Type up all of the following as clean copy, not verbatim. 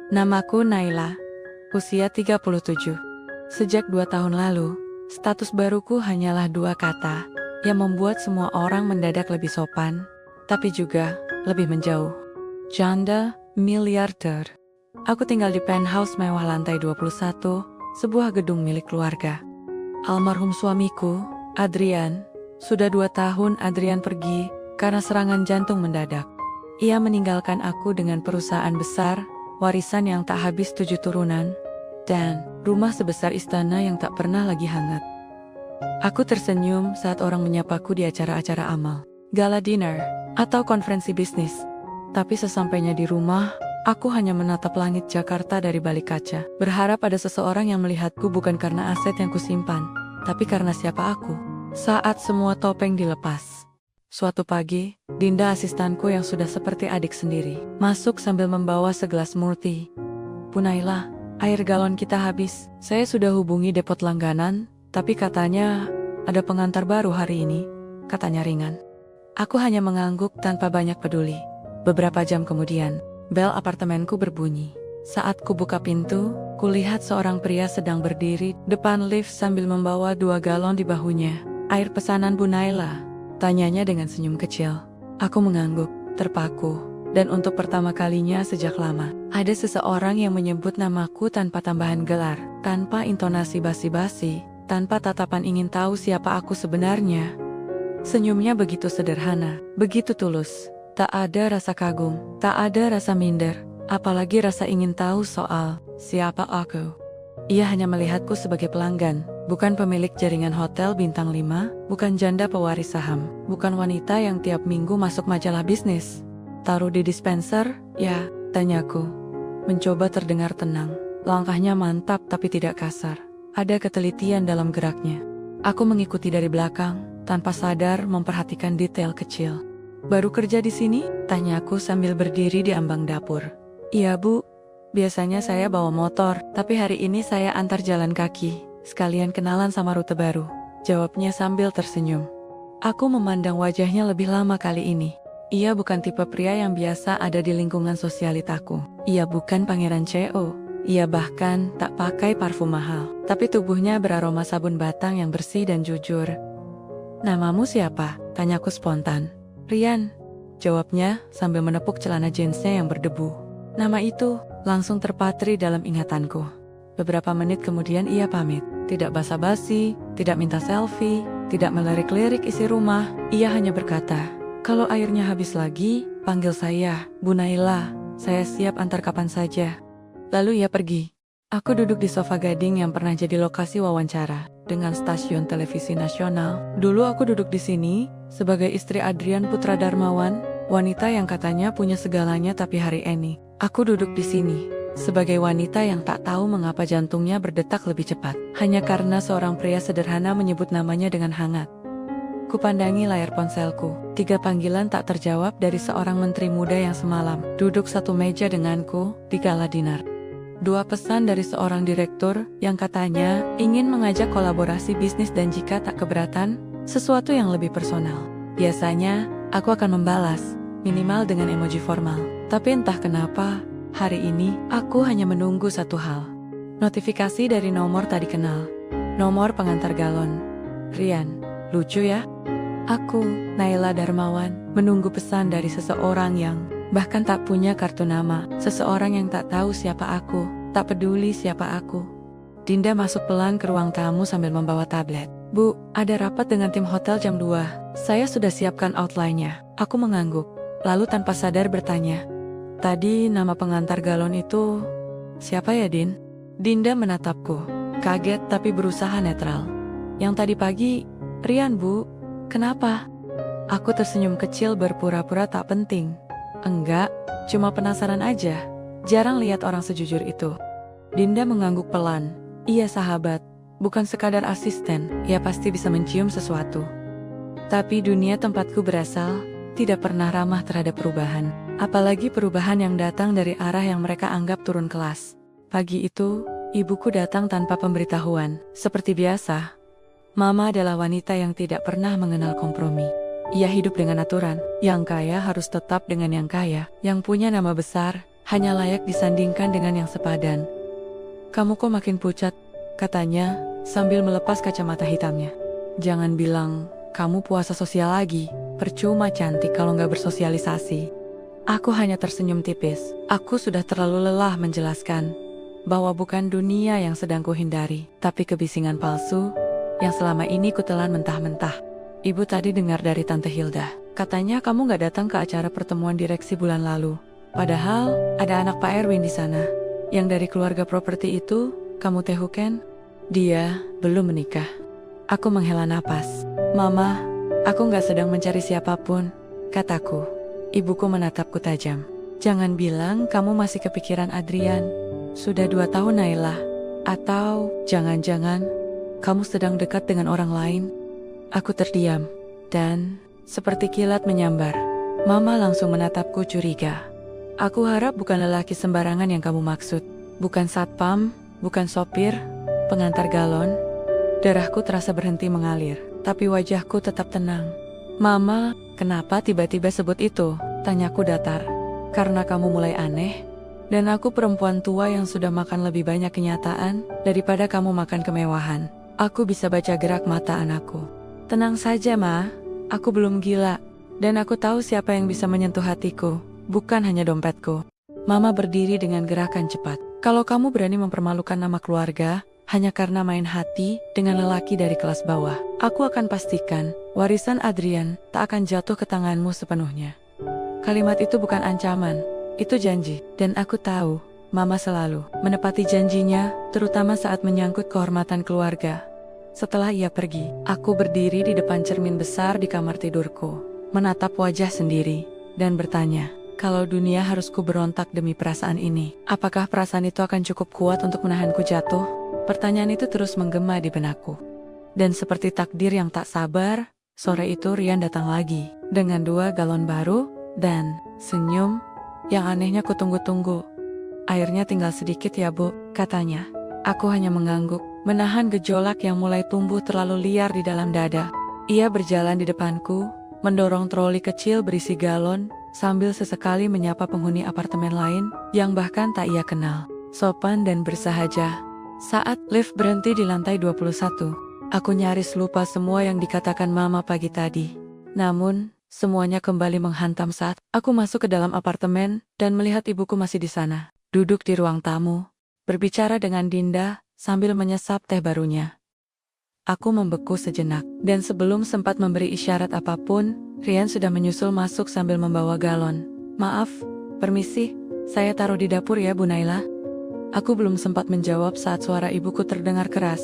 Namaku Naila, usia 37. Sejak 2 tahun lalu, status baruku hanyalah 2 kata yang membuat semua orang mendadak lebih sopan, tapi juga lebih menjauh. Janda miliarder. Aku tinggal di penthouse mewah lantai 21, sebuah gedung milik keluarga. Almarhum suamiku, Adrian, sudah 2 tahun Adrian pergi karena serangan jantung mendadak. Ia meninggalkan aku dengan perusahaan besar, warisan yang tak habis 7 turunan, dan rumah sebesar istana yang tak pernah lagi hangat. Aku tersenyum saat orang menyapaku di acara-acara amal, gala dinner, atau konferensi bisnis. Tapi sesampainya di rumah, aku hanya menatap langit Jakarta dari balik kaca, berharap ada seseorang yang melihatku bukan karena aset yang kusimpan, tapi karena siapa aku. Saat semua topeng dilepas, suatu pagi, Dinda asistanku yang sudah seperti adik sendiri, masuk sambil membawa segelas murti. "Bu Naila, air galon kita habis. Saya sudah hubungi depot langganan, tapi katanya ada pengantar baru hari ini," katanya ringan. Aku hanya mengangguk tanpa banyak peduli. Beberapa jam kemudian, bel apartemenku berbunyi. Saat ku buka pintu, kulihat seorang pria sedang berdiri depan lift sambil membawa 2 galon di bahunya. "Air pesanan Bu Naila?" tanyanya dengan senyum kecil. Aku mengangguk, terpaku, dan untuk pertama kalinya sejak lama, ada seseorang yang menyebut namaku tanpa tambahan gelar, tanpa intonasi basi-basi, tanpa tatapan ingin tahu siapa aku sebenarnya. Senyumnya begitu sederhana, begitu tulus. Tak ada rasa kagum, tak ada rasa minder, apalagi rasa ingin tahu soal siapa aku. Ia hanya melihatku sebagai pelanggan, bukan pemilik jaringan hotel bintang 5, bukan janda pewaris saham, bukan wanita yang tiap minggu masuk majalah bisnis. "Taruh di dispenser, ya?" tanyaku. Mencoba terdengar tenang, langkahnya mantap tapi tidak kasar. Ada ketelitian dalam geraknya. Aku mengikuti dari belakang, tanpa sadar memperhatikan detail kecil. "Baru kerja di sini?" tanyaku sambil berdiri di ambang dapur. "Iya Bu, biasanya saya bawa motor, tapi hari ini saya antar jalan kaki, sekalian kenalan sama rute baru," jawabnya sambil tersenyum. Aku memandang wajahnya lebih lama kali ini. Ia bukan tipe pria yang biasa ada di lingkungan sosialitaku. Ia bukan pangeran CEO. Ia bahkan tak pakai parfum mahal, tapi tubuhnya beraroma sabun batang yang bersih dan jujur. "Namamu siapa?" tanyaku spontan. "Rian," jawabnya sambil menepuk celana jeansnya yang berdebu. Nama itu langsung terpatri dalam ingatanku. Beberapa menit kemudian ia pamit. Tidak basa-basi, tidak minta selfie, tidak melirik-lirik isi rumah. Ia hanya berkata, "Kalau airnya habis lagi, panggil saya, Bu Naila. Saya siap antar kapan saja." Lalu ia pergi. Aku duduk di sofa gading yang pernah jadi lokasi wawancara dengan stasiun televisi nasional. Dulu aku duduk di sini sebagai istri Adrian Putra Darmawan, wanita yang katanya punya segalanya, tapi hari ini aku duduk di sini sebagai wanita yang tak tahu mengapa jantungnya berdetak lebih cepat, hanya karena seorang pria sederhana menyebut namanya dengan hangat. Kupandangi layar ponselku, 3 panggilan tak terjawab dari seorang menteri muda yang semalam duduk satu meja denganku di gala dinner. 2 pesan dari seorang direktur yang katanya ingin mengajak kolaborasi bisnis dan jika tak keberatan, sesuatu yang lebih personal. Biasanya, aku akan membalas, minimal dengan emoji formal. Tapi entah kenapa, hari ini, aku hanya menunggu satu hal. Notifikasi dari nomor tak dikenal. Nomor pengantar galon. "Rian, lucu ya? Aku, Naila Darmawan, menunggu pesan dari seseorang yang bahkan tak punya kartu nama. Seseorang yang tak tahu siapa aku, tak peduli siapa aku." Dinda masuk pelan ke ruang tamu sambil membawa tablet. "Bu, ada rapat dengan tim hotel jam 2. Saya sudah siapkan outline-nya." Aku mengangguk, lalu tanpa sadar bertanya, "Tadi nama pengantar galon itu siapa ya, Din?" Dinda menatapku, kaget tapi berusaha netral. "Yang tadi pagi, Rian Bu. Kenapa?" Aku tersenyum kecil berpura-pura tak penting. "Enggak, cuma penasaran aja. Jarang lihat orang sejujur itu." Dinda mengangguk pelan. "Iya sahabat, bukan sekadar asisten. Ia pasti bisa mencium sesuatu." Tapi dunia tempatku berasal tidak pernah ramah terhadap perubahan. Apalagi perubahan yang datang dari arah yang mereka anggap turun kelas. Pagi itu, ibuku datang tanpa pemberitahuan. Seperti biasa, Mama adalah wanita yang tidak pernah mengenal kompromi. Ia hidup dengan aturan. Yang kaya harus tetap dengan yang kaya. Yang punya nama besar hanya layak disandingkan dengan yang sepadan. Kamu kok makin pucat, katanya sambil melepas kacamata hitamnya. Jangan bilang kamu puasa sosial lagi, percuma cantik kalau nggak bersosialisasi. Aku hanya tersenyum tipis. Aku sudah terlalu lelah menjelaskan bahwa bukan dunia yang sedang kuhindari, tapi kebisingan palsu yang selama ini kutelan mentah-mentah. Ibu tadi dengar dari Tante Hilda, katanya kamu nggak datang ke acara pertemuan direksi bulan lalu. Padahal ada anak Pak Erwin di sana, yang dari keluarga properti itu kamu tehukan. Dia belum menikah. Aku menghela napas. Mama, aku nggak sedang mencari siapapun, kataku. Ibuku menatapku tajam. Jangan bilang kamu masih kepikiran Adrian. Sudah 2 tahun Naila. Atau jangan-jangan kamu sedang dekat dengan orang lain. Aku terdiam. Dan seperti kilat menyambar, Mama langsung menatapku curiga. Aku harap bukan lelaki sembarangan yang kamu maksud. Bukan satpam, bukan sopir, pengantar galon. Darahku terasa berhenti mengalir, tapi wajahku tetap tenang. Mama, kenapa tiba-tiba sebut itu? Tanyaku datar. Karena kamu mulai aneh, dan aku perempuan tua yang sudah makan lebih banyak kenyataan daripada kamu makan kemewahan. Aku bisa baca gerak mata anakku. Tenang saja, Ma. Aku belum gila, dan aku tahu siapa yang bisa menyentuh hatiku, bukan hanya dompetku. Mama berdiri dengan gerakan cepat. Kalau kamu berani mempermalukan nama keluarga hanya karena main hati dengan lelaki dari kelas bawah, aku akan pastikan warisan Adrian tak akan jatuh ke tanganmu sepenuhnya. Kalimat itu bukan ancaman, itu janji. Dan aku tahu, Mama selalu menepati janjinya, terutama saat menyangkut kehormatan keluarga. Setelah ia pergi, aku berdiri di depan cermin besar di kamar tidurku, menatap wajah sendiri, dan bertanya, kalau dunia harus ku berontak demi perasaan ini, apakah perasaan itu akan cukup kuat untuk menahanku jatuh? Pertanyaan itu terus menggema di benakku. Dan seperti takdir yang tak sabar, sore itu Rian datang lagi, dengan 2 galon baru, dan senyum yang anehnya kutunggu-tunggu. Airnya tinggal sedikit ya Bu, katanya. Aku hanya mengangguk, menahan gejolak yang mulai tumbuh terlalu liar di dalam dada. Ia berjalan di depanku, mendorong troli kecil berisi galon, sambil sesekali menyapa penghuni apartemen lain yang bahkan tak ia kenal. Sopan dan bersahaja. Saat lift berhenti di lantai 21, aku nyaris lupa semua yang dikatakan Mama pagi tadi. Namun, semuanya kembali menghantam saat aku masuk ke dalam apartemen dan melihat ibuku masih di sana, duduk di ruang tamu, berbicara dengan Dinda sambil menyesap teh barunya. Aku membeku sejenak, dan sebelum sempat memberi isyarat apapun, Rian sudah menyusul masuk sambil membawa galon. Maaf, permisi, saya taruh di dapur ya Bu Naila. Aku belum sempat menjawab saat suara ibuku terdengar keras,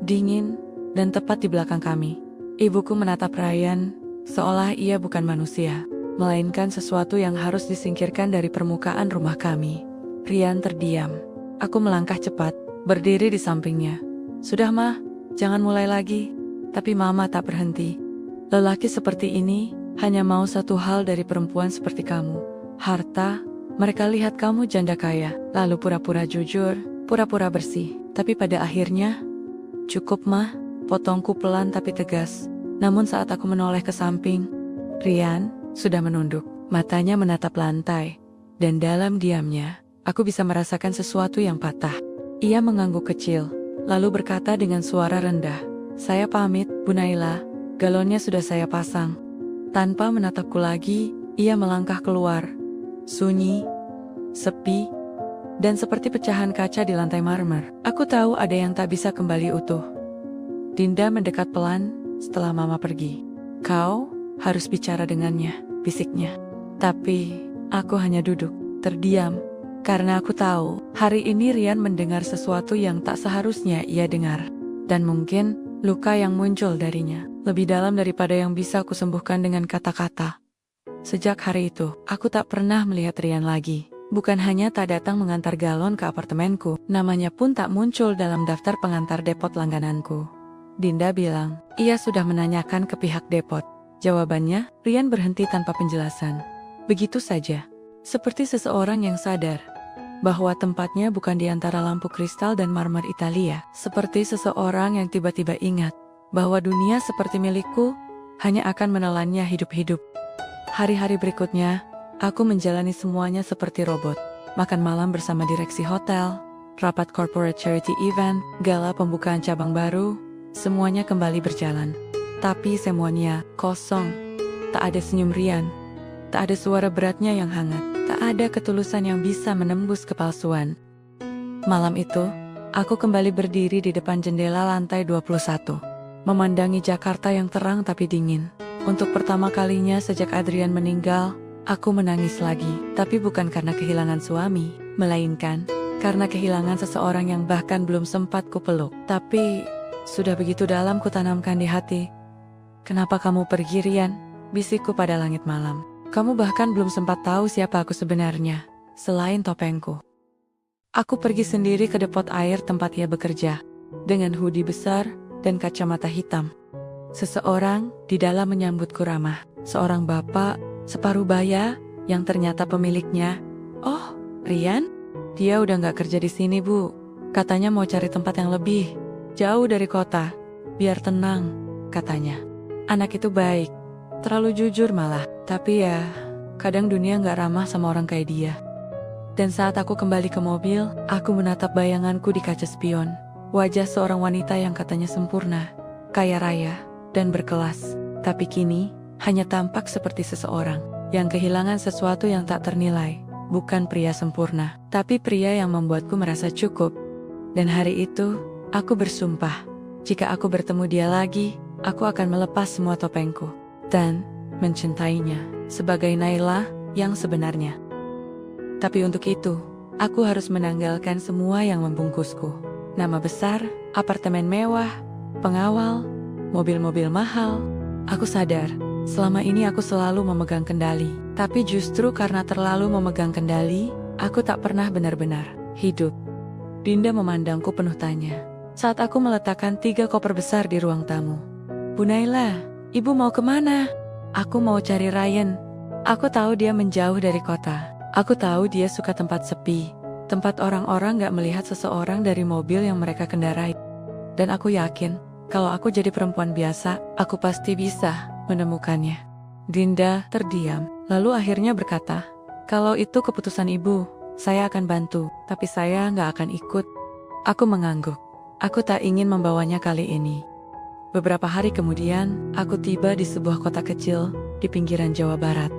dingin, dan tepat di belakang kami. Ibuku menatap Ryan, seolah ia bukan manusia, melainkan sesuatu yang harus disingkirkan dari permukaan rumah kami. Rian terdiam. Aku melangkah cepat, berdiri di sampingnya. Sudah Mah, jangan mulai lagi. Tapi Mama tak berhenti. Lelaki seperti ini hanya mau satu hal dari perempuan seperti kamu. Harta. Mereka lihat kamu janda kaya, lalu pura-pura jujur, pura-pura bersih. Tapi pada akhirnya, cukup Mah, potongku pelan tapi tegas. Namun saat aku menoleh ke samping, Rian sudah menunduk, matanya menatap lantai. Dan dalam diamnya, aku bisa merasakan sesuatu yang patah. Ia mengangguk kecil, lalu berkata dengan suara rendah, saya pamit, Bu Naila, galonnya sudah saya pasang. Tanpa menatapku lagi, ia melangkah keluar. Sunyi, sepi, dan seperti pecahan kaca di lantai marmer. Aku tahu ada yang tak bisa kembali utuh. Dinda mendekat pelan setelah Mama pergi. Kau harus bicara dengannya, bisiknya. Tapi aku hanya duduk, terdiam, karena aku tahu hari ini Rian mendengar sesuatu yang tak seharusnya ia dengar. Dan mungkin luka yang muncul darinya lebih dalam daripada yang bisa aku sembuhkan dengan kata-kata. Sejak hari itu, aku tak pernah melihat Rian lagi. Bukan hanya tak datang mengantar galon ke apartemenku, namanya pun tak muncul dalam daftar pengantar depot langgananku. Dinda bilang, ia sudah menanyakan ke pihak depot. Jawabannya, Rian berhenti tanpa penjelasan. Begitu saja, seperti seseorang yang sadar bahwa tempatnya bukan di antara lampu kristal dan marmer Italia. Seperti seseorang yang tiba-tiba ingat bahwa dunia seperti milikku hanya akan menelannya hidup-hidup. Hari-hari berikutnya, aku menjalani semuanya seperti robot. makan malam bersama direksi hotel, rapat corporate charity event, gala pembukaan cabang baru, semuanya kembali berjalan. Tapi semuanya kosong. Tak ada senyum Rian, tak ada suara beratnya yang hangat, tak ada ketulusan yang bisa menembus kepalsuan. Malam itu, aku kembali berdiri di depan jendela lantai 21, memandangi Jakarta yang terang tapi dingin. Untuk pertama kalinya sejak Adrian meninggal, aku menangis lagi. Tapi bukan karena kehilangan suami, melainkan karena kehilangan seseorang yang bahkan belum sempat kupeluk. Tapi sudah begitu dalam kutanamkan di hati. Kenapa kamu pergi, Rian? Bisikku pada langit malam. Kamu bahkan belum sempat tahu siapa aku sebenarnya, selain topengku. Aku pergi sendiri ke depot air tempat ia bekerja, dengan hoodie besar dan kacamata hitam. Seseorang di dalam menyambutku ramah, seorang bapak separuh baya yang ternyata pemiliknya. Oh, Rian? Dia udah gak kerja di sini, Bu. Katanya mau cari tempat yang lebih jauh dari kota, biar tenang, katanya. Anak itu baik, terlalu jujur malah. Tapi ya, kadang dunia gak ramah sama orang kayak dia. Dan saat aku kembali ke mobil, aku menatap bayanganku di kaca spion. Wajah seorang wanita yang katanya sempurna, kaya raya, dan berkelas. Tapi kini, hanya tampak seperti seseorang yang kehilangan sesuatu yang tak ternilai. Bukan pria sempurna, tapi pria yang membuatku merasa cukup. Dan hari itu, aku bersumpah, jika aku bertemu dia lagi, aku akan melepas semua topengku dan mencintainya sebagai Naila yang sebenarnya. Tapi untuk itu, aku harus menanggalkan semua yang membungkusku. Nama besar, apartemen mewah, pengawal, mobil-mobil mahal. Aku sadar, selama ini aku selalu memegang kendali. Tapi justru karena terlalu memegang kendali, aku tak pernah benar-benar hidup. Dinda memandangku penuh tanya saat aku meletakkan 3 koper besar di ruang tamu. Bu Naila, ibu mau kemana? Aku mau cari Ryan. Aku tahu dia menjauh dari kota. Aku tahu dia suka tempat sepi, tempat orang-orang gak melihat seseorang dari mobil yang mereka kendarai. Dan aku yakin, kalau aku jadi perempuan biasa, aku pasti bisa menemukannya. Dinda terdiam, lalu akhirnya berkata, kalau itu keputusan ibu, saya akan bantu, tapi saya gak akan ikut. Aku mengangguk. Aku tak ingin membawanya kali ini. Beberapa hari kemudian, aku tiba di sebuah kota kecil di pinggiran Jawa Barat.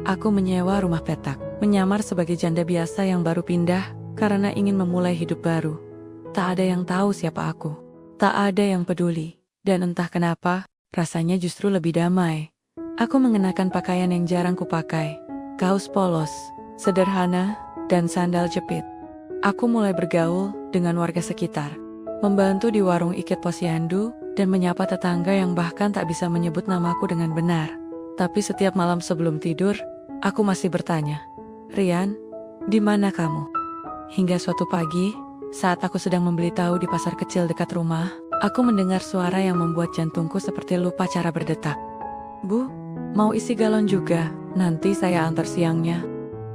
Aku menyewa rumah petak, menyamar sebagai janda biasa yang baru pindah karena ingin memulai hidup baru. Tak ada yang tahu siapa aku. Tak ada yang peduli. Dan entah kenapa, rasanya justru lebih damai. Aku mengenakan pakaian yang jarang kupakai, kaos polos, sederhana, dan sandal jepit. Aku mulai bergaul dengan warga sekitar, membantu di warung iket posyandu, dan menyapa tetangga yang bahkan tak bisa menyebut namaku dengan benar. Tapi setiap malam sebelum tidur, aku masih bertanya, Rian, di mana kamu? Hingga suatu pagi, saat aku sedang membeli tahu di pasar kecil dekat rumah, aku mendengar suara yang membuat jantungku seperti lupa cara berdetak. Bu, mau isi galon juga? Nanti saya antar siangnya.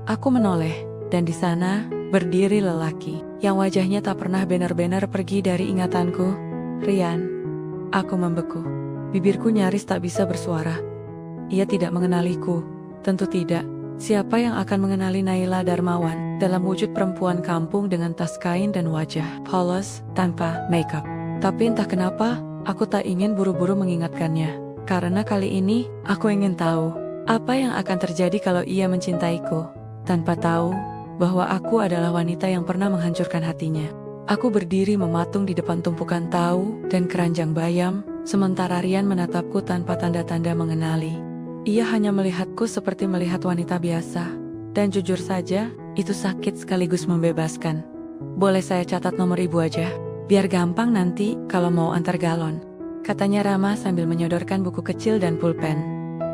Aku menoleh, dan di sana berdiri lelaki yang wajahnya tak pernah benar-benar pergi dari ingatanku. Rian. Aku membeku. Bibirku nyaris tak bisa bersuara. Ia tidak mengenaliku. Tentu tidak. Siapa yang akan mengenali Naila Darmawan dalam wujud perempuan kampung dengan tas kain dan wajah polos tanpa makeup. Tapi entah kenapa, aku tak ingin buru-buru mengingatkannya. Karena kali ini, aku ingin tahu apa yang akan terjadi kalau ia mencintaiku, tanpa tahu bahwa aku adalah wanita yang pernah menghancurkan hatinya. Aku berdiri mematung di depan tumpukan tahu dan keranjang bayam, sementara Rian menatapku tanpa tanda-tanda mengenali. Ia hanya melihatku seperti melihat wanita biasa, dan jujur saja, itu sakit sekaligus membebaskan. Boleh saya catat nomor ibu aja, biar gampang nanti kalau mau antar galon, katanya Rama sambil menyodorkan buku kecil dan pulpen.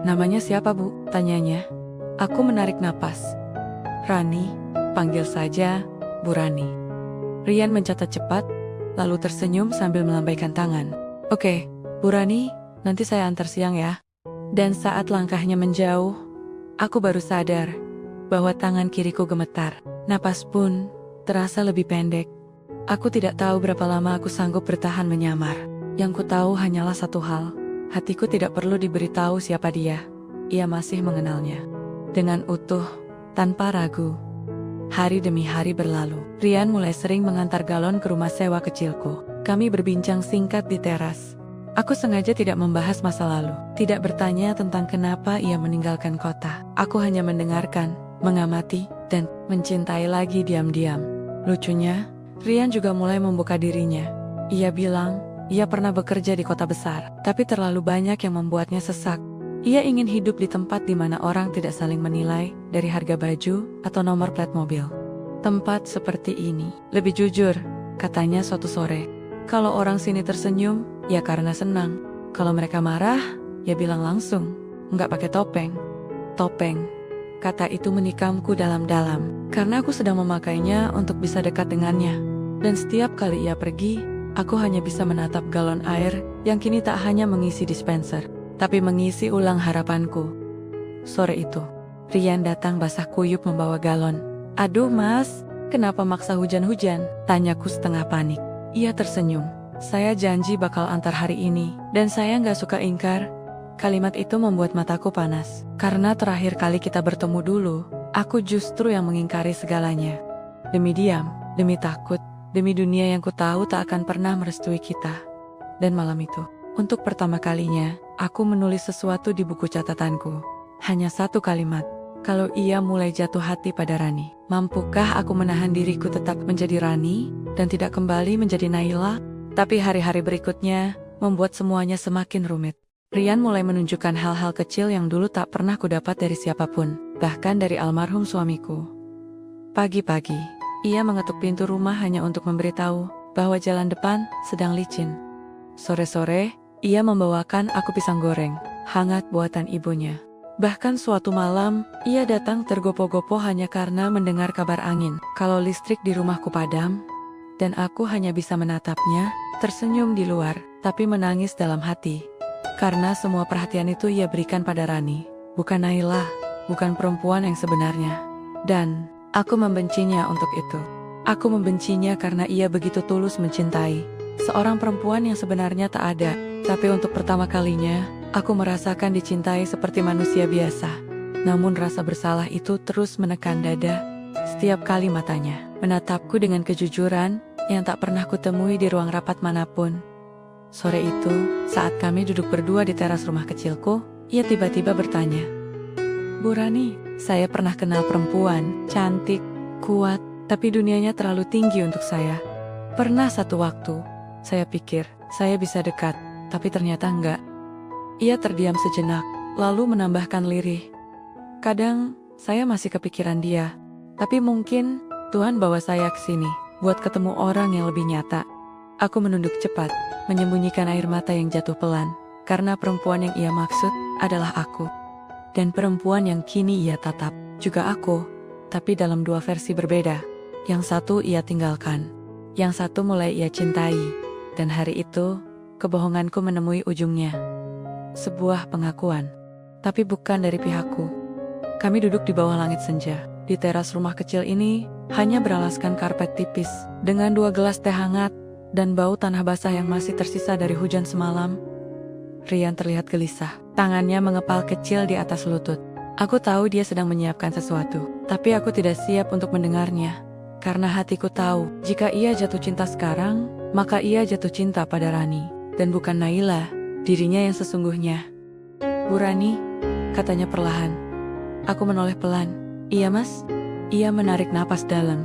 Namanya siapa, Bu? Tanyanya. Aku menarik napas. Rani, panggil saja Bu Rani. Rian mencatat cepat, lalu tersenyum sambil melambaikan tangan. Oke, Bu Rani, nanti saya antar siang ya. Dan saat langkahnya menjauh, aku baru sadar bahwa tangan kiriku gemetar. Napas pun terasa lebih pendek. Aku tidak tahu berapa lama aku sanggup bertahan menyamar. Yang ku tahu hanyalah satu hal, hatiku tidak perlu diberitahu siapa dia. Ia masih mengenalnya dengan utuh, tanpa ragu. Hari demi hari berlalu. Rian mulai sering mengantar Galon ke rumah sewa kecilku. Kami berbincang singkat di teras. Aku sengaja tidak membahas masa lalu, tidak bertanya tentang kenapa ia meninggalkan kota. Aku hanya mendengarkan, mengamati, dan mencintai lagi diam-diam. Lucunya, Rian juga mulai membuka dirinya. Ia bilang, ia pernah bekerja di kota besar, tapi terlalu banyak yang membuatnya sesak. Ia ingin hidup di tempat di mana orang tidak saling menilai dari harga baju atau nomor plat mobil. Tempat seperti ini lebih jujur, katanya suatu sore. Kalau orang sini tersenyum, ya karena senang. Kalau mereka marah, ya bilang langsung, nggak pakai topeng. Topeng. Kata itu menikamku dalam-dalam, karena aku sedang memakainya untuk bisa dekat dengannya. Dan setiap kali ia pergi, aku hanya bisa menatap galon air yang kini tak hanya mengisi dispenser, tapi mengisi ulang harapanku. Sore itu, Rian datang basah kuyup membawa galon. Aduh mas, kenapa maksa hujan-hujan? Tanyaku setengah panik. Ia tersenyum. Saya janji bakal antar hari ini, dan saya nggak suka ingkar. Kalimat itu membuat mataku panas. Karena terakhir kali kita bertemu dulu, aku justru yang mengingkari segalanya. Demi diam, demi takut, demi dunia yang ku tahu tak akan pernah merestui kita. Dan malam itu, untuk pertama kalinya, aku menulis sesuatu di buku catatanku. Hanya satu kalimat. Kalau ia mulai jatuh hati pada Rani, mampukah aku menahan diriku tetap menjadi Rani dan tidak kembali menjadi Naila? Tapi hari-hari berikutnya membuat semuanya semakin rumit. Rian mulai menunjukkan hal-hal kecil yang dulu tak pernah kudapat dari siapapun, bahkan dari almarhum suamiku. Pagi-pagi, ia mengetuk pintu rumah hanya untuk memberitahu bahwa jalan depan sedang licin. Sore-sore, ia membawakan aku pisang goreng, hangat buatan ibunya. Bahkan suatu malam, ia datang tergopoh-gopoh hanya karena mendengar kabar angin. Kalau listrik di rumahku padam, dan aku hanya bisa menatapnya, tersenyum di luar, tapi menangis dalam hati. Karena semua perhatian itu ia berikan pada Rani, bukan Naila, bukan perempuan yang sebenarnya. Dan aku membencinya untuk itu. Aku membencinya karena ia begitu tulus mencintai seorang perempuan yang sebenarnya tak ada. Tapi untuk pertama kalinya, aku merasakan dicintai seperti manusia biasa. Namun rasa bersalah itu terus menekan dada. Setiap kali matanya menatapku dengan kejujuran yang tak pernah kutemui di ruang rapat manapun. Sore itu, saat kami duduk berdua di teras rumah kecilku, ia tiba-tiba bertanya, Bu Rani, saya pernah kenal perempuan, cantik, kuat, tapi dunianya terlalu tinggi untuk saya. Pernah satu waktu, saya pikir saya bisa dekat, tapi ternyata enggak. Ia terdiam sejenak, lalu menambahkan lirih. Kadang, saya masih kepikiran dia, tapi mungkin Tuhan bawa saya ke sini buat ketemu orang yang lebih nyata. Aku menunduk cepat, menyembunyikan air mata yang jatuh pelan, karena perempuan yang ia maksud adalah aku. Dan perempuan yang kini ia tatap, juga aku, tapi dalam dua versi berbeda. Yang satu ia tinggalkan, yang satu mulai ia cintai, dan hari itu, kebohonganku menemui ujungnya. Sebuah pengakuan, tapi bukan dari pihakku. Kami duduk di bawah langit senja. Di teras rumah kecil ini, hanya beralaskan karpet tipis, dengan 2 gelas teh hangat, dan bau tanah basah yang masih tersisa dari hujan semalam. Rian terlihat gelisah, tangannya mengepal kecil di atas lutut. Aku tahu dia sedang menyiapkan sesuatu, tapi aku tidak siap untuk mendengarnya. Karena hatiku tahu, jika ia jatuh cinta sekarang, maka ia jatuh cinta pada Rani, dan bukan Naila, dirinya yang sesungguhnya. Bu Rani, katanya perlahan. Aku menoleh pelan. Iya mas? Ia menarik napas dalam.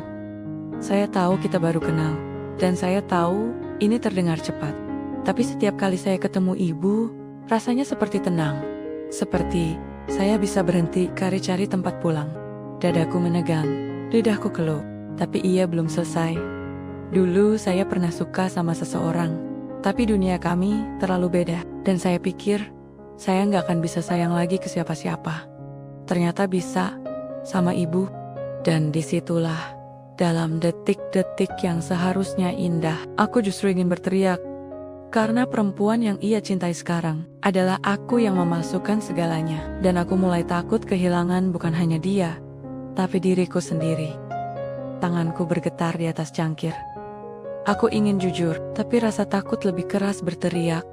Saya tahu kita baru kenal, dan saya tahu ini terdengar cepat. Tapi setiap kali saya ketemu ibu, rasanya seperti tenang. Seperti saya bisa berhenti cari-cari tempat pulang. Dadaku menegang, lidahku keluh, tapi ia belum selesai. Dulu saya pernah suka sama seseorang, tapi dunia kami terlalu beda, dan saya pikir saya nggak akan bisa sayang lagi ke siapa-siapa. Ternyata bisa, sama ibu. Dan disitulah, dalam detik-detik yang seharusnya indah, aku justru ingin berteriak. Karena perempuan yang ia cintai sekarang adalah aku yang memasukkan segalanya. Dan aku mulai takut kehilangan bukan hanya dia, tapi diriku sendiri. Tanganku bergetar di atas cangkir. Aku ingin jujur, tapi rasa takut lebih keras berteriak.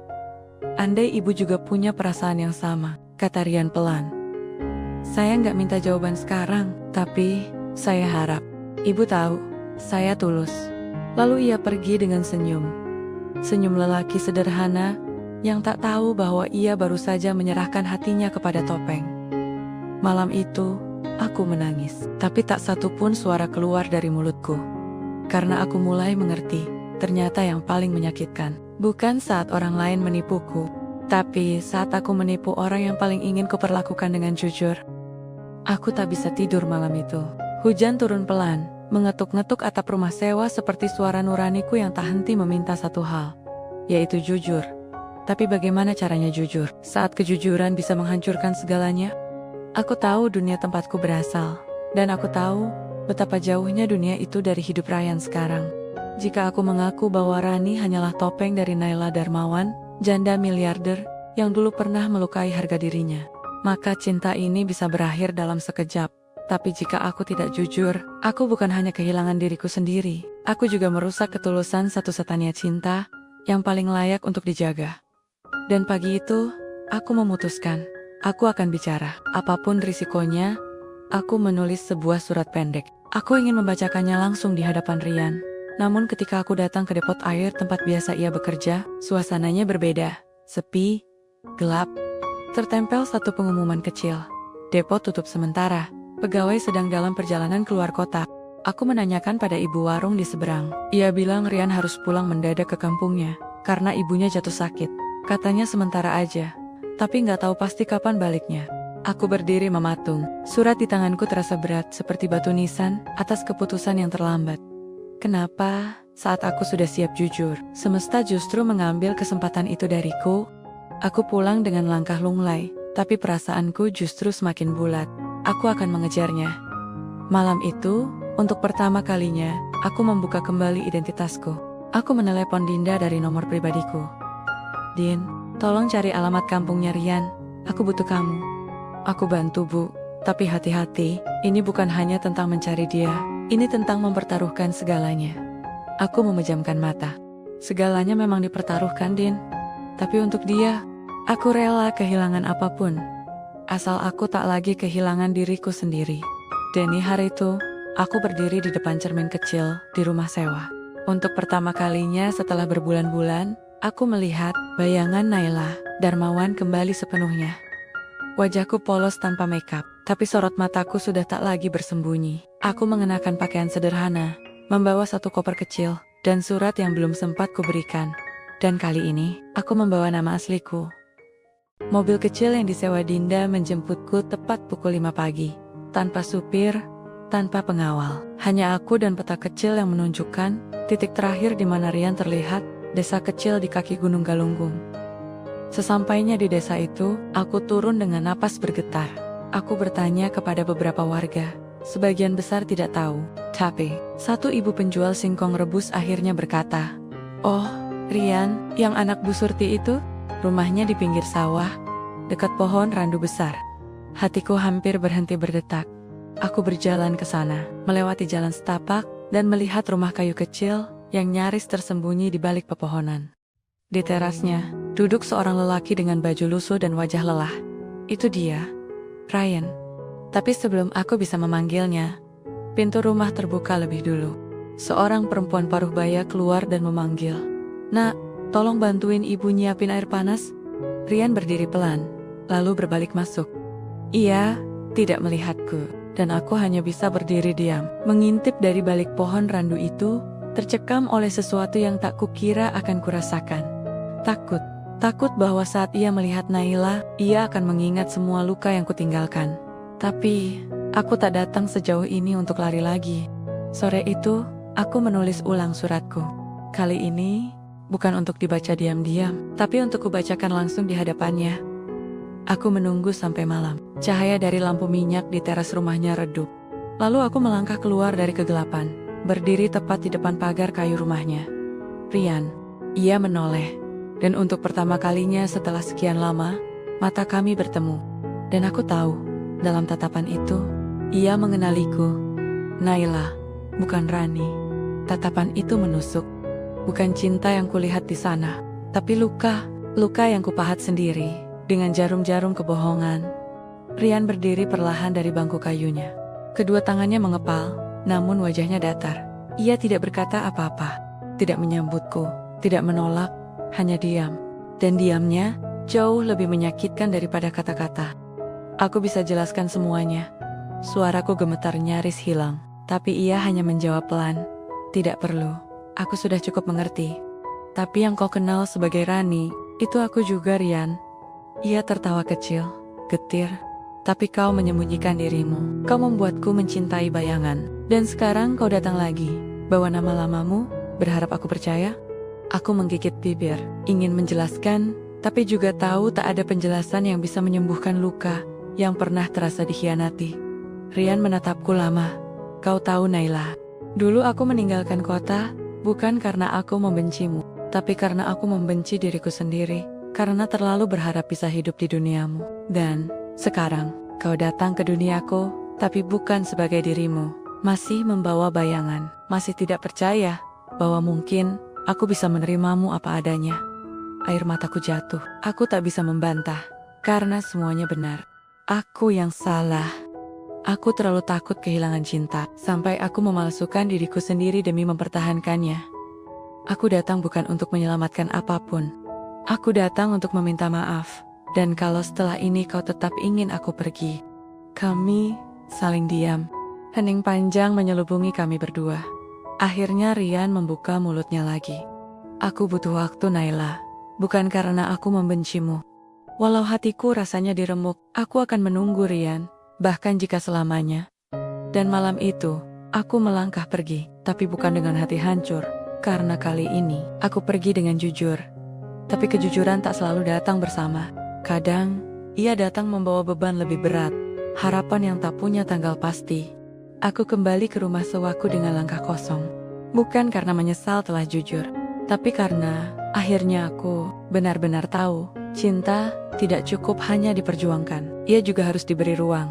Andai ibu juga punya perasaan yang sama, kata Rian pelan. Saya nggak minta jawaban sekarang, tapi saya harap Ibu tahu, saya tulus. Lalu ia pergi dengan senyum. Senyum lelaki sederhana yang tak tahu bahwa ia baru saja menyerahkan hatinya kepada topeng. Malam itu, aku menangis. Tapi tak satu pun suara keluar dari mulutku. Karena aku mulai mengerti, ternyata yang paling menyakitkan bukan saat orang lain menipuku, tapi saat aku menipu orang yang paling ingin kuperlakukan dengan jujur. Aku tak bisa tidur malam itu. Hujan turun pelan, mengetuk-ngetuk atap rumah sewa seperti suara nuraniku yang tak henti meminta satu hal, yaitu jujur. Tapi bagaimana caranya jujur saat kejujuran bisa menghancurkan segalanya? Aku tahu dunia tempatku berasal, dan aku tahu betapa jauhnya dunia itu dari hidup Ryan sekarang. Jika aku mengaku bahwa Rani hanyalah topeng dari Naila Darmawan, janda miliarder yang dulu pernah melukai harga dirinya, maka cinta ini bisa berakhir dalam sekejap. Tapi jika aku tidak jujur, aku bukan hanya kehilangan diriku sendiri, aku juga merusak ketulusan satu-satunya cinta yang paling layak untuk dijaga. Dan pagi itu, aku memutuskan, aku akan bicara. Apapun risikonya, aku menulis sebuah surat pendek. Aku ingin membacakannya langsung di hadapan Ryan. Namun ketika aku datang ke depot air tempat biasa ia bekerja, suasananya berbeda. Sepi, gelap. Tertempel satu pengumuman kecil. Depot tutup sementara. Pegawai sedang dalam perjalanan keluar kota. Aku menanyakan pada ibu warung di seberang. Ia bilang Ryan harus pulang mendadak ke kampungnya karena ibunya jatuh sakit. Katanya sementara aja, tapi nggak tahu pasti kapan baliknya. Aku berdiri mematung. Surat di tanganku terasa berat seperti batu nisan atas keputusan yang terlambat. Kenapa saat aku sudah siap jujur, semesta justru mengambil kesempatan itu dariku? Aku pulang dengan langkah lunglai, tapi perasaanku justru semakin bulat. Aku akan mengejarnya. Malam itu, untuk pertama kalinya, aku membuka kembali identitasku. Aku menelepon Dinda dari nomor pribadiku. Din, tolong cari alamat kampungnya Ryan. Aku butuh kamu. Aku bantu, Bu. Tapi hati-hati, ini bukan hanya tentang mencari dia. Ini tentang mempertaruhkan segalanya. Aku memejamkan mata. Segalanya memang dipertaruhkan, Din. Tapi untuk dia, aku rela kehilangan apapun. Asal aku tak lagi kehilangan diriku sendiri. Dan hari itu, aku berdiri di depan cermin kecil di rumah sewa. Untuk pertama kalinya setelah berbulan-bulan, aku melihat bayangan Naila Darmawan kembali sepenuhnya. Wajahku polos tanpa makeup, tapi sorot mataku sudah tak lagi bersembunyi. Aku mengenakan pakaian sederhana, membawa satu koper kecil, dan surat yang belum sempat kuberikan. Dan kali ini, aku membawa nama asliku. Mobil kecil yang disewa Dinda menjemputku tepat pukul 5 pagi. Tanpa supir, tanpa pengawal. Hanya aku dan peta kecil yang menunjukkan titik terakhir di mana Ryan terlihat, desa kecil di kaki Gunung Galunggung. Sesampainya di desa itu, aku turun dengan napas bergetar. Aku bertanya kepada beberapa warga. Sebagian besar tidak tahu. Tapi, satu ibu penjual singkong rebus akhirnya berkata, "Oh, Ryan, yang anak Bu Surti itu? Rumahnya di pinggir sawah, dekat pohon randu besar." Hatiku hampir berhenti berdetak. Aku berjalan ke sana, melewati jalan setapak, dan melihat rumah kayu kecil yang nyaris tersembunyi di balik pepohonan. Di terasnya, duduk seorang lelaki dengan baju lusuh dan wajah lelah. Itu dia, Ryan. Tapi sebelum aku bisa memanggilnya, pintu rumah terbuka lebih dulu. Seorang perempuan paruh baya keluar dan memanggil, "Nak, tolong bantuin ibu nyiapin air panas." Ryan berdiri pelan, lalu berbalik masuk. Ia tidak melihatku, dan aku hanya bisa berdiri diam, mengintip dari balik pohon randu itu, tercekam oleh sesuatu yang tak kukira akan kurasakan. Takut bahwa saat ia melihat Naila, ia akan mengingat semua luka yang kutinggalkan. Tapi, aku tak datang sejauh ini untuk lari lagi. Sore itu, aku menulis ulang suratku. Kali ini, bukan untuk dibaca diam-diam, tapi untuk kubacakan langsung di hadapannya. Aku menunggu sampai malam. Cahaya dari lampu minyak di teras rumahnya redup. Lalu aku melangkah keluar dari kegelapan, berdiri tepat di depan pagar kayu rumahnya. "Ryan." Ia menoleh. Dan untuk pertama kalinya setelah sekian lama, mata kami bertemu. Dan aku tahu, dalam tatapan itu, ia mengenaliku. Naila, bukan Rani. Tatapan itu menusuk. Bukan cinta yang kulihat di sana, tapi luka yang kupahat sendiri, dengan jarum-jarum kebohongan. Ryan berdiri perlahan dari bangku kayunya. Kedua tangannya mengepal, namun wajahnya datar. Ia tidak berkata apa-apa, tidak menyambutku, tidak menolak, hanya diam. Dan diamnya jauh lebih menyakitkan daripada kata-kata. Aku bisa jelaskan semuanya. Suaraku gemetar nyaris hilang, tapi ia hanya menjawab pelan, "Tidak perlu, aku sudah cukup mengerti. Tapi yang kau kenal sebagai Rani, itu aku juga, Rian." Ia tertawa kecil, getir. "Tapi kau menyembunyikan dirimu. Kau membuatku mencintai bayangan. Dan sekarang kau datang lagi, bawa nama lamamu, berharap aku percaya?" Aku menggigit bibir, ingin menjelaskan, tapi juga tahu tak ada penjelasan yang bisa menyembuhkan luka yang pernah terasa dikhianati. Rian menatapku lama. "Kau tahu, Naila, dulu aku meninggalkan kota, bukan karena aku membencimu, tapi karena aku membenci diriku sendiri, karena terlalu berharap bisa hidup di duniamu. Dan sekarang, kau datang ke duniaku, tapi bukan sebagai dirimu, masih membawa bayangan, masih tidak percaya bahwa mungkin aku bisa menerimamu apa adanya." Air mataku jatuh. Aku tak bisa membantah, karena semuanya benar. Aku yang salah. Aku terlalu takut kehilangan cinta, sampai aku memalsukan diriku sendiri demi mempertahankannya. Aku datang bukan untuk menyelamatkan apapun. Aku datang untuk meminta maaf. Dan kalau setelah ini kau tetap ingin aku pergi. Kami saling diam. Hening panjang menyelubungi kami berdua. Akhirnya Rian membuka mulutnya lagi. "Aku butuh waktu, Naila. Bukan karena aku membencimu. Walau hatiku rasanya diremuk, aku akan menunggu, Rian. Bahkan jika selamanya." Dan malam itu, aku melangkah pergi, tapi bukan dengan hati hancur. Karena kali ini, aku pergi dengan jujur. Tapi kejujuran tak selalu datang bersama. Kadang, ia datang membawa beban lebih berat. Harapan yang tak punya tanggal pasti. Aku kembali ke rumah sewaku dengan langkah kosong. Bukan karena menyesal telah jujur, tapi karena akhirnya aku benar-benar tahu, cinta tidak cukup hanya diperjuangkan, ia juga harus diberi ruang.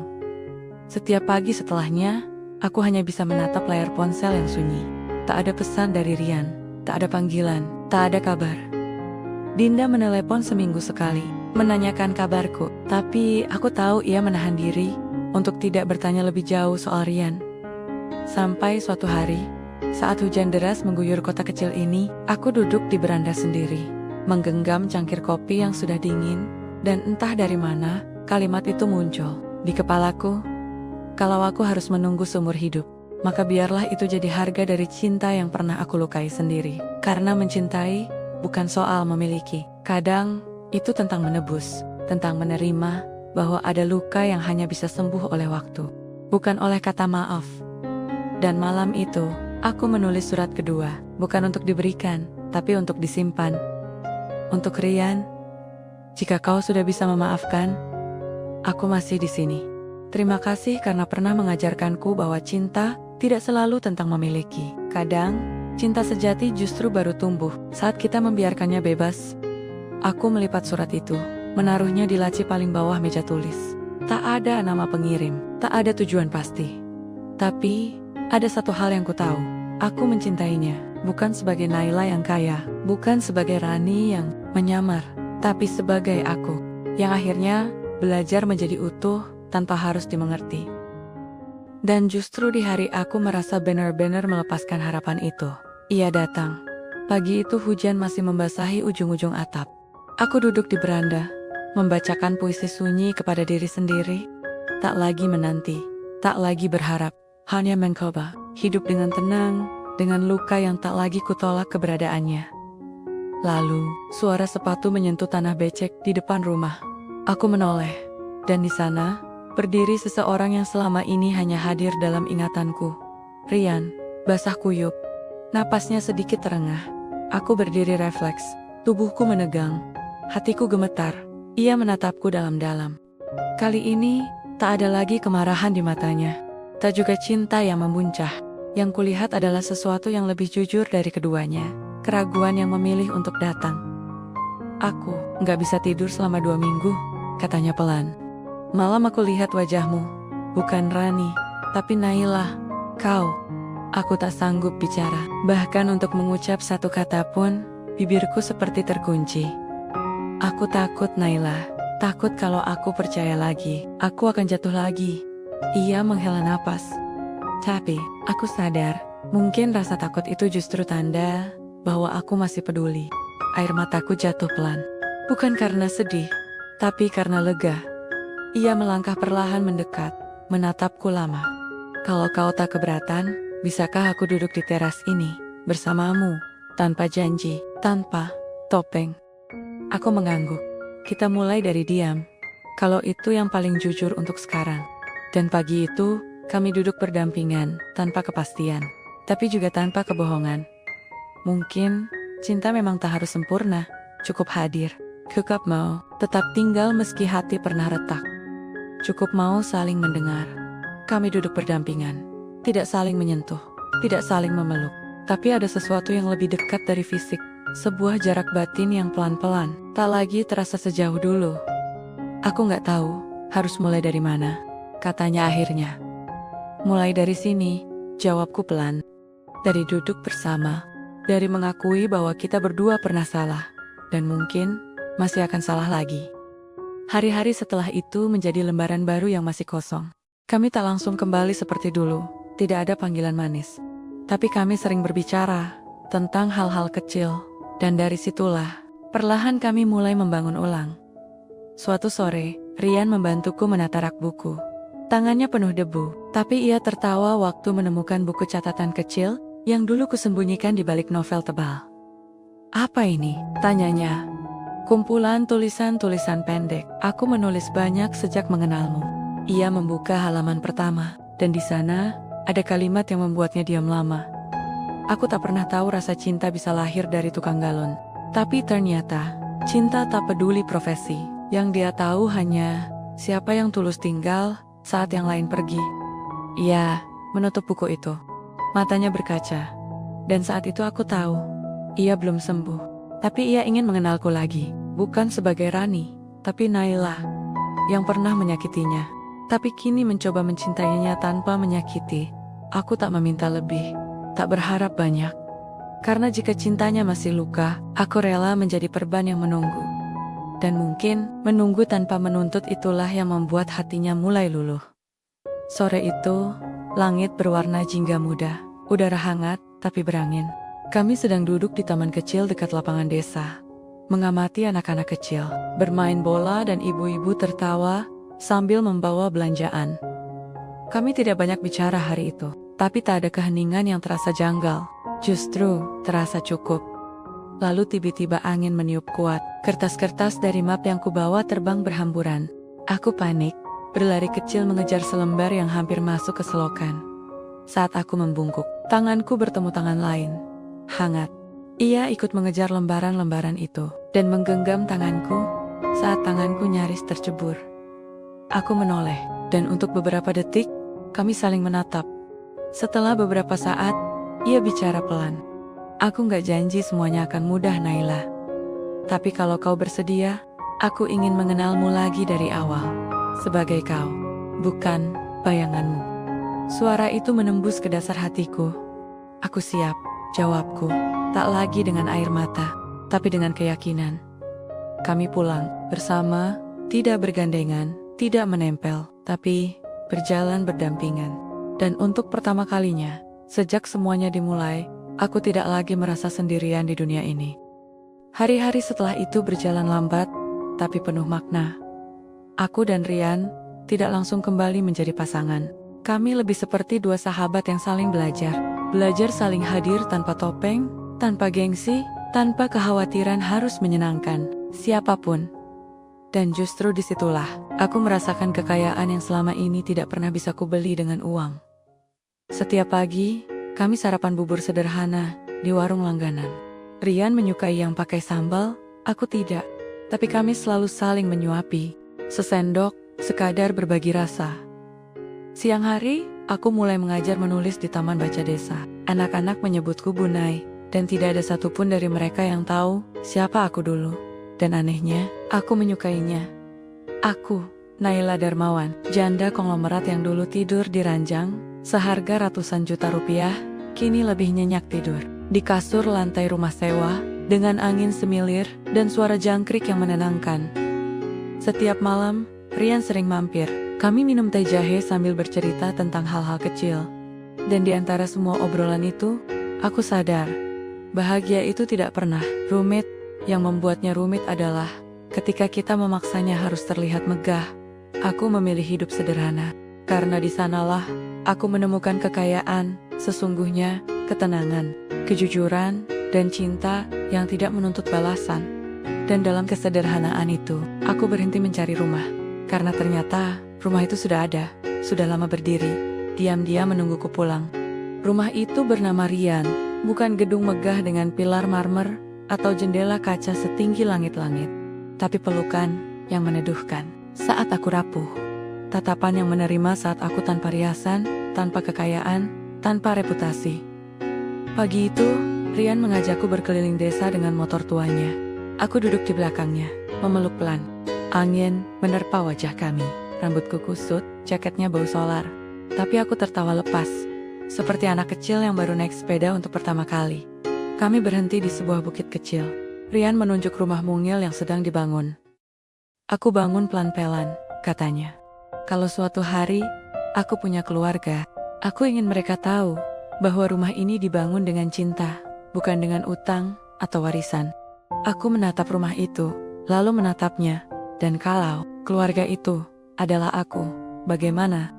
Setiap pagi setelahnya, aku hanya bisa menatap layar ponsel yang sunyi. Tak ada pesan dari Rian, tak ada panggilan, tak ada kabar. Dinda menelepon seminggu sekali, menanyakan kabarku, tapi aku tahu ia menahan diri untuk tidak bertanya lebih jauh soal Rian. Sampai suatu hari, saat hujan deras mengguyur kota kecil ini, aku duduk di beranda sendiri, menggenggam cangkir kopi yang sudah dingin, dan entah dari mana, kalimat itu muncul di kepalaku. Kalau aku harus menunggu seumur hidup, maka biarlah itu jadi harga dari cinta yang pernah aku lukai sendiri. Karena mencintai bukan soal memiliki. Kadang, itu tentang menebus, tentang menerima bahwa ada luka yang hanya bisa sembuh oleh waktu, bukan oleh kata maaf. Dan malam itu, aku menulis surat kedua, bukan untuk diberikan, tapi untuk disimpan. Untuk Rian, jika kau sudah bisa memaafkan, aku masih di sini. Terima kasih karena pernah mengajarkanku bahwa cinta tidak selalu tentang memiliki. Kadang, cinta sejati justru baru tumbuh saat kita membiarkannya bebas. Aku melipat surat itu, menaruhnya di laci paling bawah meja tulis. Tak ada nama pengirim, tak ada tujuan pasti. Tapi, ada satu hal yang ku tahu. Aku mencintainya, bukan sebagai Naila yang kaya, bukan sebagai Rani yang menyamar, tapi sebagai aku, yang akhirnya belajar menjadi utuh tanpa harus dimengerti. Dan justru di hari aku merasa benar-benar melepaskan harapan itu, ia datang. Pagi itu hujan masih membasahi ujung-ujung atap. Aku duduk di beranda, membacakan puisi sunyi kepada diri sendiri. Tak lagi menanti, tak lagi berharap, hanya mencoba hidup dengan tenang, dengan luka yang tak lagi kutolak keberadaannya. Lalu, suara sepatu menyentuh tanah becek di depan rumah. Aku menoleh, dan di sana berdiri seseorang yang selama ini hanya hadir dalam ingatanku. Rian, basah kuyup, napasnya sedikit terengah. Aku berdiri refleks, tubuhku menegang, hatiku gemetar. Ia menatapku dalam-dalam. Kali ini, tak ada lagi kemarahan di matanya, tak juga cinta yang memuncah. Yang kulihat adalah sesuatu yang lebih jujur dari keduanya, keraguan yang memilih untuk datang. "Aku nggak bisa tidur selama 2 minggu, katanya pelan. "Malam aku lihat wajahmu, bukan Rani, tapi Naila, kau." Aku tak sanggup bicara, bahkan untuk mengucap satu kata pun, bibirku seperti terkunci. "Aku takut, Naila, takut kalau aku percaya lagi, aku akan jatuh lagi." Ia menghela napas. Tapi, aku sadar, mungkin rasa takut itu justru tanda bahwa aku masih peduli. Air mataku jatuh pelan. Bukan karena sedih, tapi karena lega. Ia melangkah perlahan mendekat, menatapku lama. Kalau kau tak keberatan, bisakah aku duduk di teras ini, bersamamu, tanpa janji, tanpa topeng? Aku mengangguk. Kita mulai dari diam. Kalau itu yang paling jujur untuk sekarang. Dan pagi itu, kami duduk berdampingan, tanpa kepastian. Tapi juga tanpa kebohongan. Mungkin, cinta memang tak harus sempurna, cukup hadir. Cukup mau tetap tinggal meski hati pernah retak. Cukup mau saling mendengar. Kami duduk berdampingan, tidak saling menyentuh, tidak saling memeluk. Tapi ada sesuatu yang lebih dekat dari fisik. Sebuah jarak batin yang pelan-pelan, tak lagi terasa sejauh dulu. Aku gak tahu harus mulai dari mana, katanya akhirnya. Mulai dari sini, jawabku pelan. Dari duduk bersama, dari mengakui bahwa kita berdua pernah salah, dan mungkin masih akan salah lagi. Hari-hari setelah itu menjadi lembaran baru yang masih kosong. Kami tak langsung kembali seperti dulu, tidak ada panggilan manis. Tapi kami sering berbicara tentang hal-hal kecil, dan dari situlah, perlahan kami mulai membangun ulang. Suatu sore, Rian membantuku menata rak buku. Tangannya penuh debu, tapi ia tertawa waktu menemukan buku catatan kecil yang dulu kusembunyikan di balik novel tebal. "Apa ini?" tanyanya. "Kumpulan tulisan-tulisan pendek. Aku menulis banyak sejak mengenalmu." Ia membuka halaman pertama, dan di sana ada kalimat yang membuatnya diam lama. Aku tak pernah tahu rasa cinta bisa lahir dari tukang galon. Tapi ternyata, cinta tak peduli profesi. Yang dia tahu hanya siapa yang tulus tinggal saat yang lain pergi. Ia menutup buku itu. Matanya berkaca. Dan saat itu aku tahu, ia belum sembuh. Tapi ia ingin mengenalku lagi. Bukan sebagai Rani, tapi Naila yang pernah menyakitinya. Tapi kini mencoba mencintainya tanpa menyakiti. Aku tak meminta lebih, tak berharap banyak. Karena jika cintanya masih luka, aku rela menjadi perban yang menunggu. Dan mungkin, menunggu tanpa menuntut itulah yang membuat hatinya mulai luluh. Sore itu, langit berwarna jingga muda, udara hangat tapi berangin. Kami sedang duduk di taman kecil dekat lapangan desa, mengamati anak-anak kecil, bermain bola dan ibu-ibu tertawa sambil membawa belanjaan. Kami tidak banyak bicara hari itu, tapi tak ada keheningan yang terasa janggal, justru terasa cukup. Lalu tiba-tiba angin meniup kuat, kertas-kertas dari map yang kubawa terbang berhamburan. Aku panik, berlari kecil mengejar selembar yang hampir masuk ke selokan. Saat aku membungkuk, tanganku bertemu tangan lain, hangat. Ia ikut mengejar lembaran-lembaran itu, dan menggenggam tanganku saat tanganku nyaris tercebur. Aku menoleh, dan untuk beberapa detik, kami saling menatap. Setelah beberapa saat, ia bicara pelan. "Aku gak janji semuanya akan mudah, Naila. Tapi kalau kau bersedia, aku ingin mengenalmu lagi dari awal. Sebagai kau, bukan bayanganmu." Suara itu menembus ke dasar hatiku. "Aku siap," jawabku. Tak lagi dengan air mata, tapi dengan keyakinan. Kami pulang bersama, tidak bergandengan, tidak menempel, tapi berjalan berdampingan. Dan untuk pertama kalinya, sejak semuanya dimulai, aku tidak lagi merasa sendirian di dunia ini. Hari-hari setelah itu berjalan lambat, tapi penuh makna. Aku dan Rian tidak langsung kembali menjadi pasangan. Kami lebih seperti dua sahabat yang saling belajar. Belajar saling hadir tanpa topeng, tanpa gengsi, tanpa kekhawatiran harus menyenangkan siapapun. Dan justru disitulah, aku merasakan kekayaan yang selama ini tidak pernah bisa kubeli dengan uang. Setiap pagi, kami sarapan bubur sederhana di warung langganan. Rian menyukai yang pakai sambal, aku tidak. Tapi kami selalu saling menyuapi, sesendok, sekadar berbagi rasa. Siang hari, aku mulai mengajar menulis di taman baca desa. Anak-anak menyebutku Bunai, dan tidak ada satupun dari mereka yang tahu siapa aku dulu. Dan anehnya, aku menyukainya. Aku, Naila Darmawan, janda konglomerat yang dulu tidur di ranjang seharga ratusan juta rupiah, kini lebih nyenyak tidur di kasur lantai rumah sewa dengan angin semilir dan suara jangkrik yang menenangkan. Setiap malam, Rian sering mampir. Kami minum teh jahe sambil bercerita tentang hal-hal kecil. Dan di antara semua obrolan itu, aku sadar, bahagia itu tidak pernah rumit. Yang membuatnya rumit adalah ketika kita memaksanya harus terlihat megah. Aku memilih hidup sederhana, karena di sanalah aku menemukan kekayaan, sesungguhnya ketenangan, kejujuran, dan cinta yang tidak menuntut balasan. Dan dalam kesederhanaan itu, aku berhenti mencari rumah, karena ternyata rumah itu sudah ada, sudah lama berdiri, diam-diam menungguku pulang. Rumah itu bernama Rian, bukan gedung megah dengan pilar marmer atau jendela kaca setinggi langit-langit, tapi pelukan yang meneduhkan saat aku rapuh. Tatapan yang menerima saat aku tanpa riasan, tanpa kekayaan, tanpa reputasi. Pagi itu, Rian mengajakku berkeliling desa dengan motor tuanya. Aku duduk di belakangnya, memeluk pelan. Angin menerpa wajah kami. Rambutku kusut, jaketnya bau solar. Tapi aku tertawa lepas, seperti anak kecil yang baru naik sepeda untuk pertama kali. Kami berhenti di sebuah bukit kecil. Rian menunjuk rumah mungil yang sedang dibangun. Aku bangun pelan-pelan, katanya. Kalau suatu hari, aku punya keluarga, aku ingin mereka tahu bahwa rumah ini dibangun dengan cinta, bukan dengan utang atau warisan. Aku menatap rumah itu, lalu menatapnya, dan kalau keluarga itu adalah aku, bagaimana?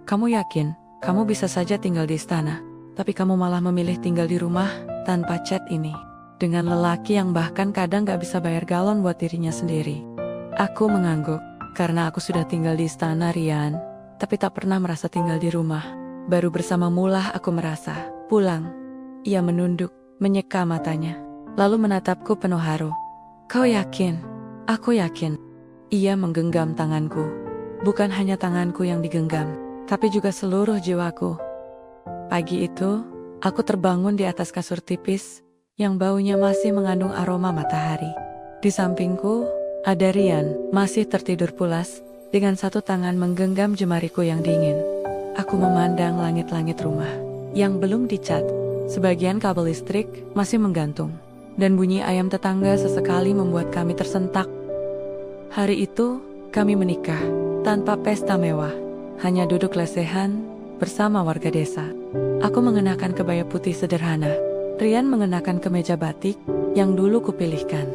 Kamu yakin, kamu bisa saja tinggal di istana, tapi kamu malah memilih tinggal di rumah tanpa cat ini, dengan lelaki yang bahkan kadang gak bisa bayar galon buat dirinya sendiri. Aku mengangguk, karena aku sudah tinggal di istana, Rian, tapi tak pernah merasa tinggal di rumah. Baru bersama Mulah aku merasa pulang. Ia menunduk, menyeka matanya, lalu menatapku penuh haru. Kau yakin? Aku yakin. Ia menggenggam tanganku. Bukan hanya tanganku yang digenggam, tapi juga seluruh jiwaku. Pagi itu, aku terbangun di atas kasur tipis, yang baunya masih mengandung aroma matahari. Di sampingku, ada Rian, masih tertidur pulas, dengan satu tangan menggenggam jemariku yang dingin. Aku memandang langit-langit rumah, yang belum dicat. Sebagian kabel listrik masih menggantung, dan bunyi ayam tetangga sesekali membuat kami tersentak. Hari itu, kami menikah, tanpa pesta mewah, hanya duduk lesehan bersama warga desa. Aku mengenakan kebaya putih sederhana, Rian mengenakan kemeja batik yang dulu kupilihkan.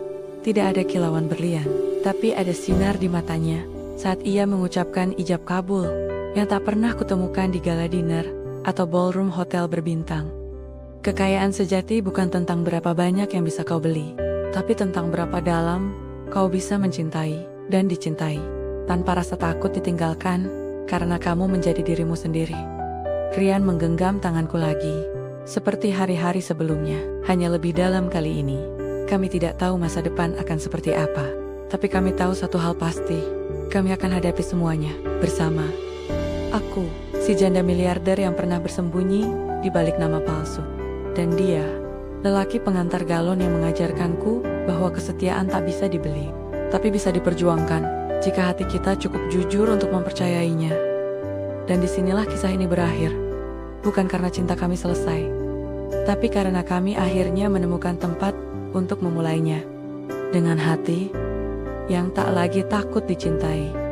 Tidak ada kilauan berlian, tapi ada sinar di matanya saat ia mengucapkan ijab kabul yang tak pernah kutemukan di gala dinner atau ballroom hotel berbintang. Kekayaan sejati bukan tentang berapa banyak yang bisa kau beli, tapi tentang berapa dalam kau bisa mencintai dan dicintai, tanpa rasa takut ditinggalkan karena kamu menjadi dirimu sendiri. Rian menggenggam tanganku lagi, seperti hari-hari sebelumnya, hanya lebih dalam kali ini. Kami tidak tahu masa depan akan seperti apa, tapi kami tahu satu hal pasti, kami akan hadapi semuanya, bersama. Aku, si janda miliarder yang pernah bersembunyi di balik nama palsu. Dan dia, lelaki pengantar galon yang mengajarkanku bahwa kesetiaan tak bisa dibeli, tapi bisa diperjuangkan, jika hati kita cukup jujur untuk mempercayainya. Dan disinilah kisah ini berakhir, bukan karena cinta kami selesai, tapi karena kami akhirnya menemukan tempat untuk memulainya, dengan hati yang tak lagi takut dicintai.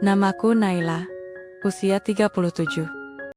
Namaku Naila, usia 37.